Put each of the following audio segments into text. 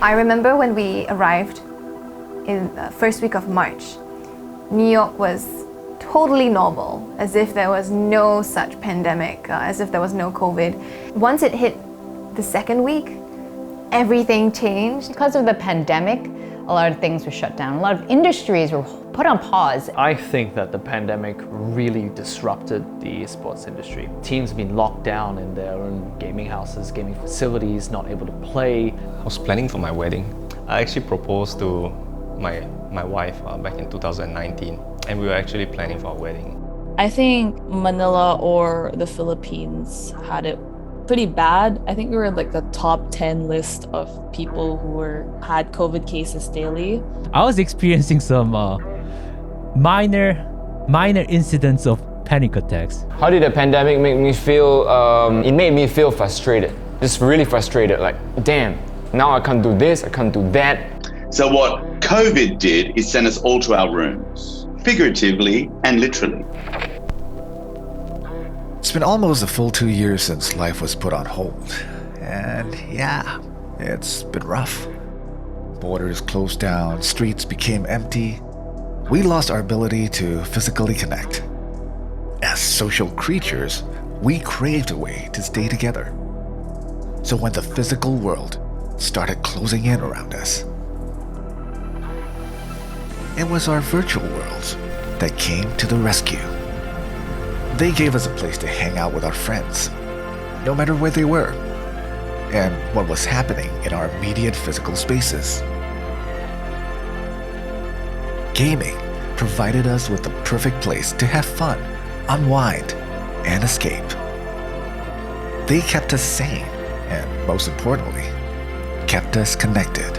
I remember when we arrived in the first week of March, New York was totally normal, as if there was no such pandemic, as if there was no COVID. Once it hit the second week, everything changed. Because of the pandemic, a lot of things were shut down. A lot of industries were put on pause. I think that the pandemic really disrupted the esports industry. Teams have been locked down in their own gaming houses, gaming facilities, not able to play. I was planning for my wedding. I actually proposed to my wife back in 2019, and we were actually planning for a wedding. I think Manila or the Philippines had it pretty bad. I think we were in like the top 10 list of people who had COVID cases daily. I was experiencing some minor incidents of panic attacks. How did the pandemic make me feel? It made me feel frustrated, just really frustrated. Like, damn, now I can't do this, I can't do that. So what COVID did is send us all to our rooms, figuratively and literally. It's been almost a full 2 years since life was put on hold. And yeah, it's been rough. Borders closed down, streets became empty. We lost our ability to physically connect. As social creatures, we craved a way to stay together. So when the physical world started closing in around us, it was our virtual worlds that came to the rescue. They gave us a place to hang out with our friends, no matter where they were, and what was happening in our immediate physical spaces. Gaming provided us with the perfect place to have fun, unwind, and escape. They kept us sane, and most importantly, kept us connected.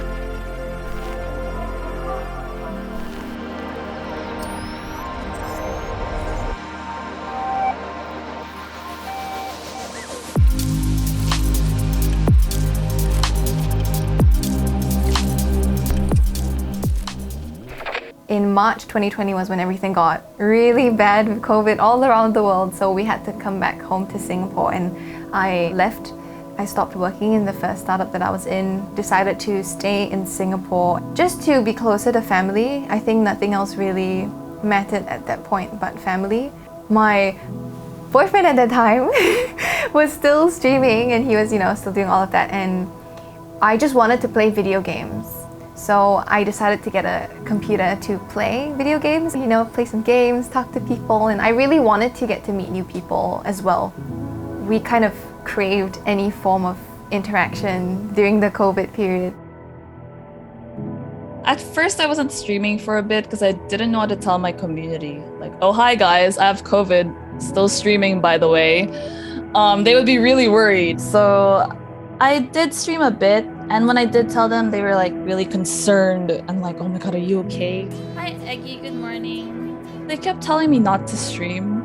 In March 2020 was when everything got really bad with COVID all around the world, so we had to come back home to Singapore, and I left. I stopped working in the first startup that I was in, decided to stay in Singapore just to be closer to family. I think nothing else really mattered at that point but family. My boyfriend at that time was still streaming, and he was, still doing all of that, and I just wanted to play video games. So I decided to get a computer to play video games, play some games, talk to people, and I really wanted to get to meet new people as well. We kind of craved any form of interaction during the COVID period. At first, I wasn't streaming for a bit because I didn't know how to tell my community. Like, oh, hi guys, I have COVID, still streaming by the way. They would be really worried. So I did stream a bit, and when I did tell them, they were like really concerned and like, oh my god, are you okay? Hi Eggy, good morning. They kept telling me not to stream,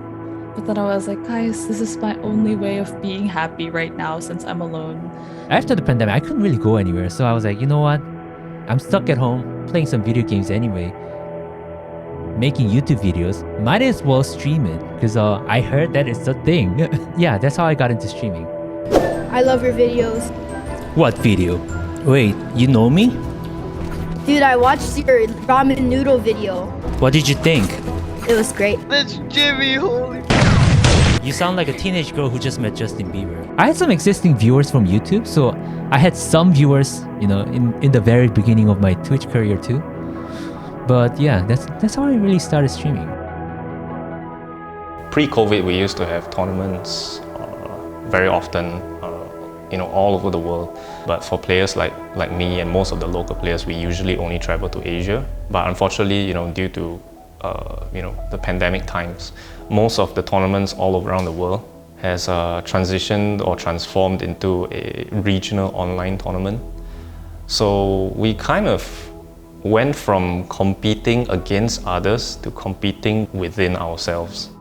but then I was like, guys, this is my only way of being happy right now since I'm alone. After the pandemic, I couldn't really go anywhere, so I was like, you know what? I'm stuck at home playing some video games anyway, making YouTube videos. Might as well stream it because I heard that it's a thing. Yeah, that's how I got into streaming. I love your videos. What video? Wait, you know me? Dude, I watched your ramen noodle video. What did you think? It was great. That's Jimmy, holy. You sound like a teenage girl who just met Justin Bieber. I had some existing viewers from YouTube, so I had some viewers, in the very beginning of my Twitch career too. But yeah, that's how I really started streaming. Pre-COVID, we used to have tournaments very often, all over the world. But for players like me and most of the local players, we usually only travel to Asia. But unfortunately, due to the pandemic times, most of the tournaments all around the world has transitioned or transformed into a regional online tournament. So we kind of went from competing against others to competing within ourselves.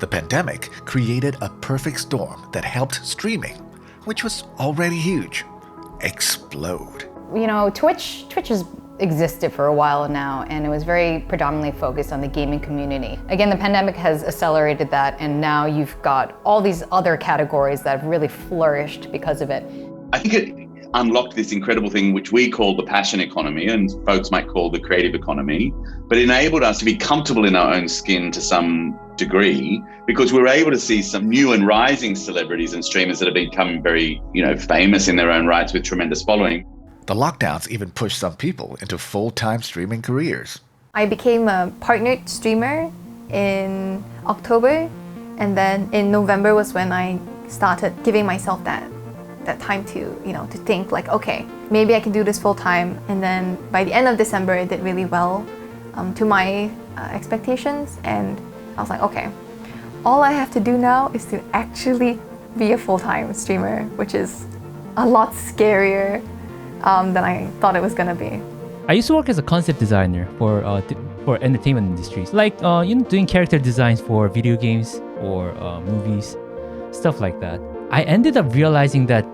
The pandemic created a perfect storm that helped streaming, which was already huge, explode. Twitch has existed for a while now, and it was very predominantly focused on the gaming community. Again, the pandemic has accelerated that, and now you've got all these other categories that have really flourished because of it. I think unlocked this incredible thing which we call the passion economy, and folks might call the creative economy, but enabled us to be comfortable in our own skin to some degree, because we were able to see some new and rising celebrities and streamers that have become very, famous in their own rights with tremendous following. The lockdowns even pushed some people into full-time streaming careers. I became a partnered streamer in October, and then in November was when I started giving myself that time to, to think like, okay, maybe I can do this full time. And then by the end of December, it did really well to my expectations. And I was like, okay, all I have to do now is to actually be a full-time streamer, which is a lot scarier than I thought it was gonna be. I used to work as a concept designer for entertainment industries, like doing character designs for video games or movies, stuff like that. I ended up realizing that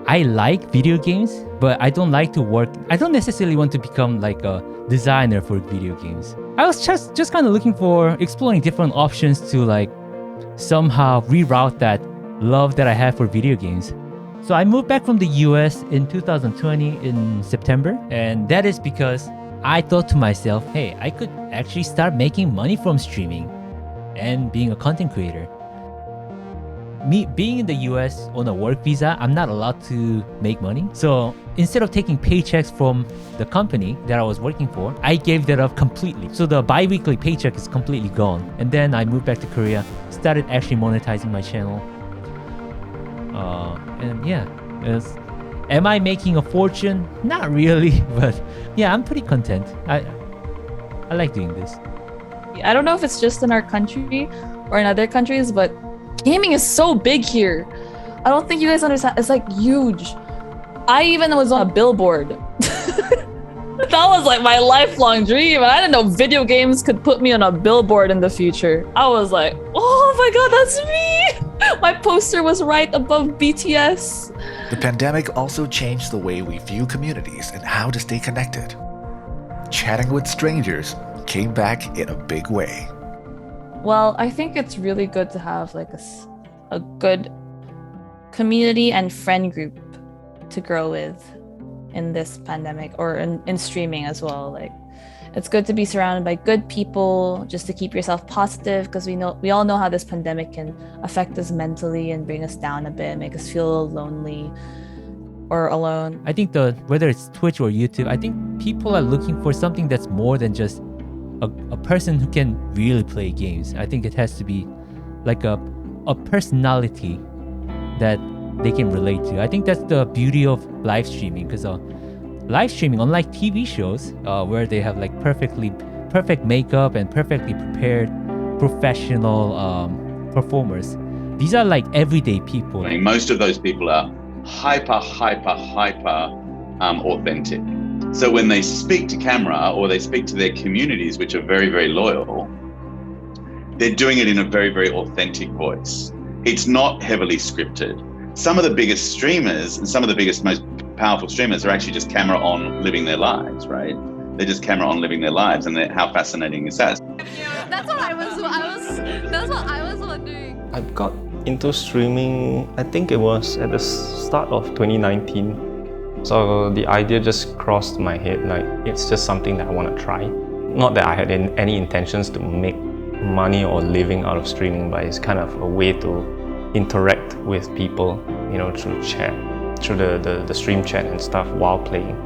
I like video games, but I don't like to work. I don't necessarily want to become like a designer for video games. I was just kind of looking for exploring different options to like somehow reroute that love that I have for video games. So I moved back from the US in 2020 in September, and that is because I thought to myself, hey, I could actually start making money from streaming and being a content creator. Me being in the US on a work visa, I'm not allowed to make money. So instead of taking paychecks from the company that I was working for, I gave that up completely. So the bi-weekly paycheck is completely gone. And then I moved back to Korea, started actually monetizing my channel. And yeah, am I making a fortune? Not really, but yeah, I'm pretty content. I like doing this. I don't know if it's just in our country or in other countries, but gaming is so big here. I don't think you guys understand. It's like huge. I even was on a billboard. That was like my lifelong dream. I didn't know video games could put me on a billboard in the future. I was like, oh my god, that's me! My poster was right above BTS. The pandemic also changed the way we view communities and how to stay connected. Chatting with strangers came back in a big way. Well, I think it's really good to have like a good community and friend group to grow with in this pandemic, or in streaming as well. Like, it's good to be surrounded by good people just to keep yourself positive, because we all know how this pandemic can affect us mentally and bring us down a bit, make us feel lonely or alone. I think whether it's Twitch or YouTube, I think people are looking for something that's more than just a person who can really play games. I think it has to be like a personality that they can relate to. I think that's the beauty of live streaming, because live streaming, unlike TV shows where they have like perfect makeup and perfectly prepared professional performers, these are like everyday people. I mean, most of those people are hyper authentic. So when they speak to camera or they speak to their communities, which are very, very loyal, they're doing it in a very, very authentic voice. It's not heavily scripted. Some of the biggest streamers and some of the biggest, most powerful streamers are actually just camera on living their lives, right? They're just camera on living their lives, and how fascinating is that? That's what I was wondering. I got into streaming, I think it was at the start of 2019. So the idea just crossed my head, like it's just something that I want to try. Not that I had any intentions to make money or living out of streaming, but it's kind of a way to interact with people, through chat, through the stream chat and stuff while playing.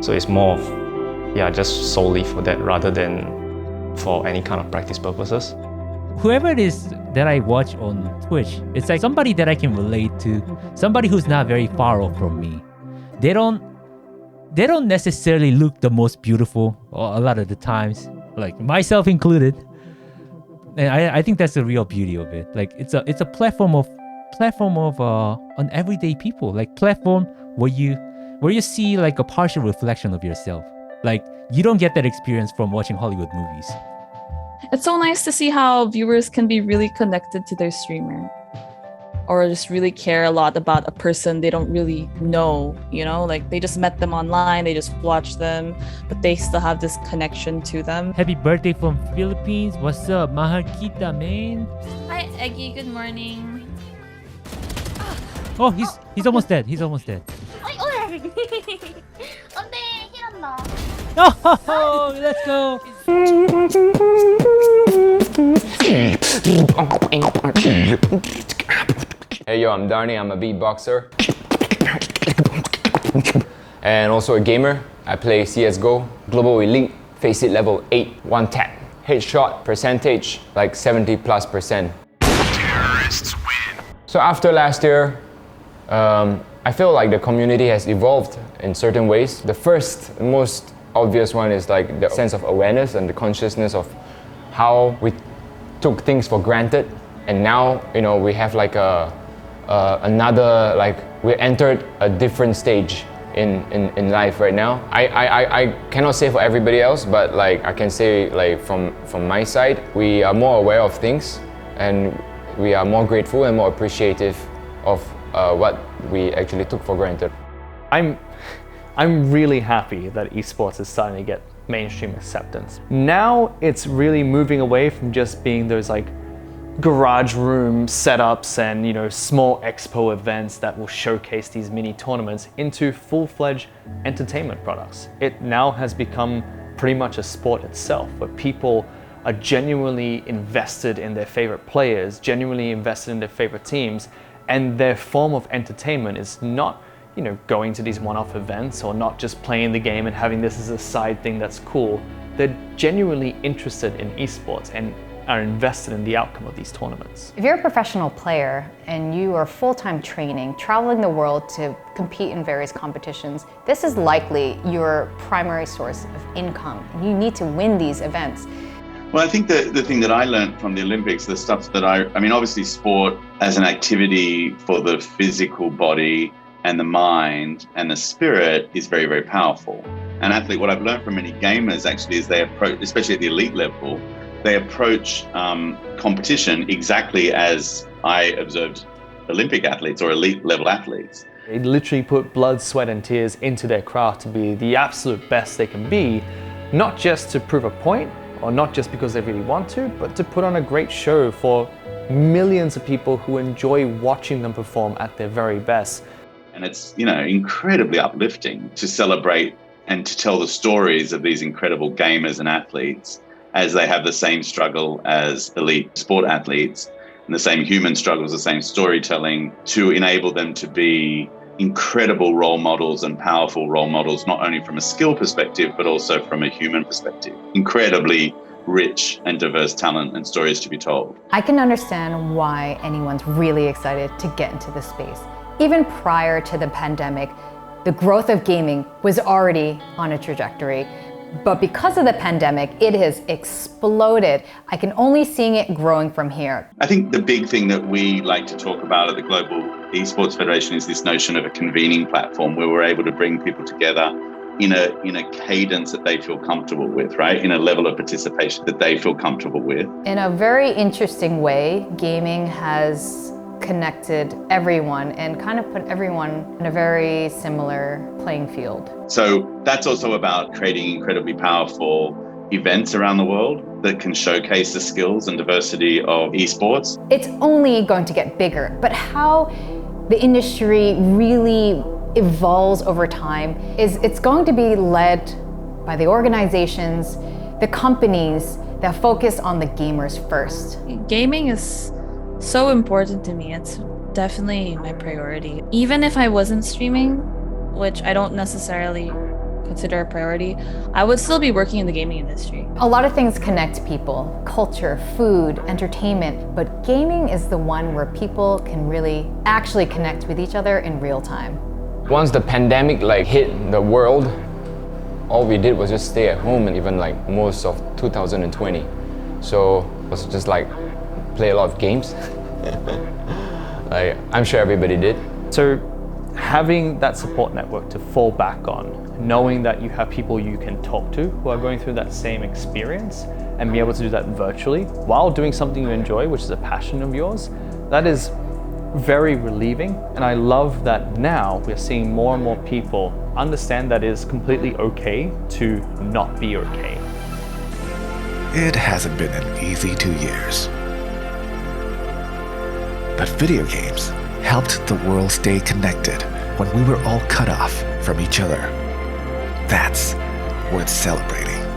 So it's more of, just solely for that rather than for any kind of practice purposes. Whoever it is that I watch on Twitch, it's like somebody that I can relate to, somebody who's not very far off from me. They don't necessarily look the most beautiful a lot of the times, like myself included. And I think that's the real beauty of it. Like it's a platform of on everyday people, like platform where you see like a partial reflection of yourself. Like you don't get that experience from watching Hollywood movies. It's so nice to see how viewers can be really connected to their streamer, or just really care a lot about a person they don't really know, like they just met them online, they just watch them, but they still have this connection to them. Happy birthday from Philippines. What's up? Mahal kita, man. Hi, Eggy. Good morning. Oh, he's almost dead. He's almost dead. Oh, 안돼 힐한다. Oh, let's go. Hey yo, I'm Darnie, I'm a beatboxer. And also a gamer. I play CSGO, Global Elite, Face It level 8, one tap. Headshot percentage, like 70+%. Terrorists win. So after last year, I feel like the community has evolved in certain ways. The first, most obvious one is like the sense of awareness and the consciousness of how we took things for granted. And now, you know, we have like another, like we entered a different stage in life right now. I cannot say for everybody else, but like I can say like from my side, we are more aware of things and we are more grateful and more appreciative of what we actually took for granted. I'm really happy that esports is starting to get mainstream acceptance. Now it's really moving away from just being those like garage room setups and, you know, small expo events that will showcase these mini tournaments into full-fledged entertainment products. It now has become pretty much a sport itself, where people are genuinely invested in their favorite players, genuinely invested in their favorite teams, and their form of entertainment is not, you know, going to these one-off events or not just playing the game and having this as a side thing that's cool. They're genuinely interested in esports and are invested in the outcome of these tournaments. If you're a professional player and you are full-time training, traveling the world to compete in various competitions, this is likely your primary source of income. You need to win these events. Well, I think the thing that I learned from the Olympics, the stuff that I mean, obviously sport as an activity for the physical body and the mind and the spirit is very, very powerful. An athlete, what I've learned from many gamers actually is they approach, especially at the elite level, they approach competition exactly as I observed Olympic athletes or elite level athletes. They literally put blood, sweat and tears into their craft to be the absolute best they can be, not just to prove a point or not just because they really want to, but to put on a great show for millions of people who enjoy watching them perform at their very best. And it's, you know, incredibly uplifting to celebrate and to tell the stories of these incredible gamers and athletes as they have the same struggle as elite sport athletes and the same human struggles, the same storytelling, to enable them to be incredible role models and powerful role models, not only from a skill perspective, but also from a human perspective. Incredibly rich and diverse talent and stories to be told. I can understand why anyone's really excited to get into this space. Even prior to the pandemic, the growth of gaming was already on a trajectory. But because of the pandemic, it has exploded. I can only see it growing from here. I think the big thing that we like to talk about at the Global Esports Federation is this notion of a convening platform where we're able to bring people together in a cadence that they feel comfortable with, right? In a level of participation that they feel comfortable with. In a very interesting way, gaming has connected everyone and kind of put everyone in a very similar playing field. So that's also about creating incredibly powerful events around the world that can showcase the skills and diversity of esports. It's only going to get bigger, but how the industry really evolves over time is it's going to be led by the organizations, the companies that focus on the gamers first. Gaming is so important to me. It's definitely my priority. Even if I wasn't streaming, which I don't necessarily consider a priority, I would still be working in the gaming industry. A lot of things connect people, culture, food, entertainment, but gaming is the one where people can really actually connect with each other in real time. Once the pandemic hit the world, all we did was just stay at home, and even most of 2020. So it was just play a lot of games. I'm sure everybody did. So having that support network to fall back on, knowing that you have people you can talk to who are going through that same experience and be able to do that virtually while doing something you enjoy, which is a passion of yours, that is very relieving. And I love that now we're seeing more and more people understand that it is completely okay to not be okay. It hasn't been an easy 2 years. But video games helped the world stay connected when we were all cut off from each other. That's worth celebrating.